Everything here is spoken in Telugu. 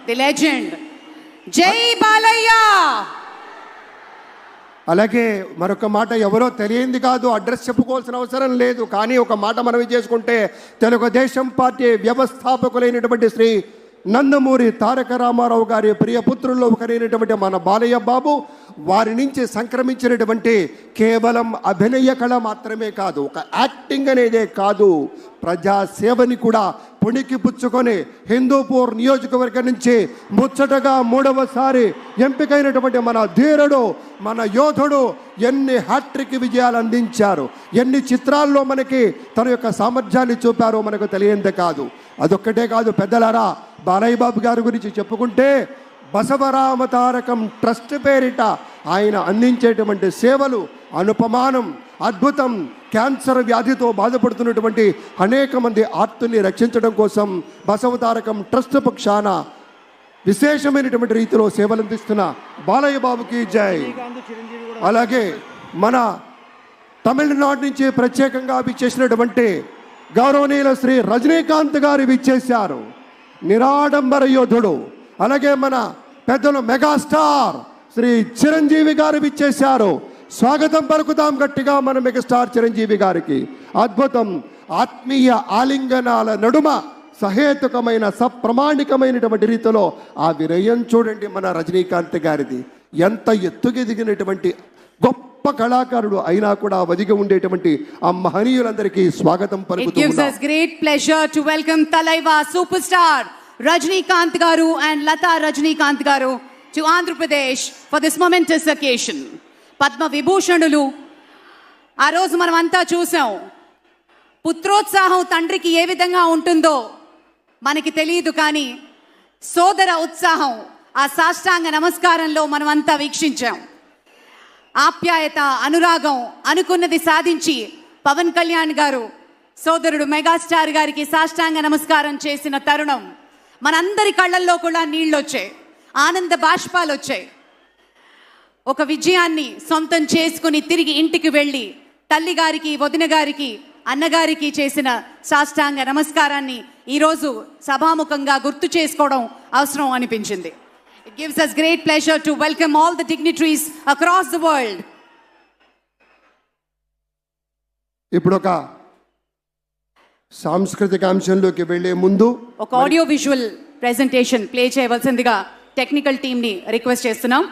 ది లెజెండ్ జై బాలయ్య. అలాగే మరొక మాట ఎవరో తెలియంది కాదు, అడ్రస్ చెప్పుకోవాల్సిన అవసరం లేదు. కానీ ఒక మాట మనవి చేసుకుంటే తెలుగుదేశం పార్టీ వ్యవస్థాపకులైనటువంటి శ్రీ నందమూరి తారక రామారావు గారి ప్రియపుత్రుల్లో ఒకరైనటువంటి మన బాలయ్య బాబు వారి నుంచి సంక్రమించినటువంటి కేవలం అభినయ కళ మాత్రమే కాదు, ఒక యాక్టింగ్ అనేదే కాదు, ప్రజాసేవని కూడా పుణికి పుచ్చుకొని హిందూపూర్ నియోజకవర్గం నుంచి ముచ్చటగా 3వసారి ఎంపికైనటువంటి మన ధీరుడు, మన యోధుడు ఎన్ని హ్యాట్రిక్ విజయాలు అందించారు, ఎన్ని చిత్రాల్లో మనకి తన యొక్క సామర్థ్యాన్ని చూపారో మనకు తెలియందే కాదు. అదొక్కటే కాదు పెద్దలారా, బాలయ్య బాబు గారి గురించి చెప్పుకుంటే బసవరామ తారకం ట్రస్ట్ పేరిట ఆయన అందించేటువంటి సేవలు అనుపమానం, అద్భుతం. క్యాన్సర్ వ్యాధితో బాధపడుతున్నటువంటి అనేక మంది ఆర్తుల్ని రక్షించడం కోసం బసవ తారకం ట్రస్ట్ పక్షాన విశేషమైనటువంటి రీతిలో సేవలు అందిస్తున్న బాలయ్య బాబుకి జై. అలాగే మన తమిళనాడు నుంచి ప్రత్యేకంగా విచ్చేసినటువంటి గౌరవనీయుల శ్రీ రజనీకాంత్ గారు విచ్చేశారు, నిరాడంబర యోధుడు. అలాగే మన పెద్దలు మెగాస్టార్ శ్రీ చిరంజీవి గారు విచ్చేశారు. స్వాగతం పలుకుతాం గట్టిగా మన మెగాస్టార్ చిరంజీవి గారికి. అద్భుతం. ఆత్మీయ ఆలింగనాల నడుమ సహేతుకమైన సప్రమాణికమైనటువంటి రీతిలో ఆ విరయం చూడండి మన రజనీకాంత్ గారిది. ఎంత ఎత్తుకెదిగినటువంటి గొప్ప కళాకారుడు అయినా కూడా వదిగి ఉండేటువంటి ఆ మహనీయులందరికీ స్వాగతం పలుకుతూ It gives us great pleasure to welcome Talaiva superstar Rajnikanth garu and Lata Rajnikanth garu to Andhra Pradesh for this momentous occasion. Padma విభూషణులు ఆ రోజు మనం అంతా చూసాం. పుత్రోత్సాహం తండ్రికి ఏ విధంగా ఉంటుందో మనకి తెలియదు, కానీ సోదర ఉత్సాహం ఆ సాష్టాంగ నమస్కారంలో మనం అంతా వీక్షించాం. ఆప్యాయత, అనురాగం, అనుకున్నది సాధించి పవన్ కళ్యాణ్ గారు సోదరుడు మెగాస్టార్ గారికి సాష్టాంగ నమస్కారం చేసిన తరుణం మనందరి కళ్ళల్లో కూడా నీళ్ళు వచ్చాయి, ఆనంద బాష్పాలు వచ్చాయి. ఒక విజయాన్ని సొంతం చేసుకుని తిరిగి ఇంటికి వెళ్ళి తల్లి గారికి, వదిన గారికి, అన్నగారికి చేసిన సాష్టాంగ నమస్కారాన్ని ఈరోజు సభాముఖంగా గుర్తు చేసుకోవడం అవసరం అనిపించింది. It gives us great pleasure to welcome all the dignitaries across the world. ఇప్పుడు ఒక సాంస్కృతిక అంశంలోకి వెళ్లే ముందు ఒక ఆడియో విజువల్ ప్రెజెంటేషన్ ప్లే చేయవలసిందిగా టెక్నికల్ టీమ్ ని రిక్వెస్ట్ చేస్తున్నాం.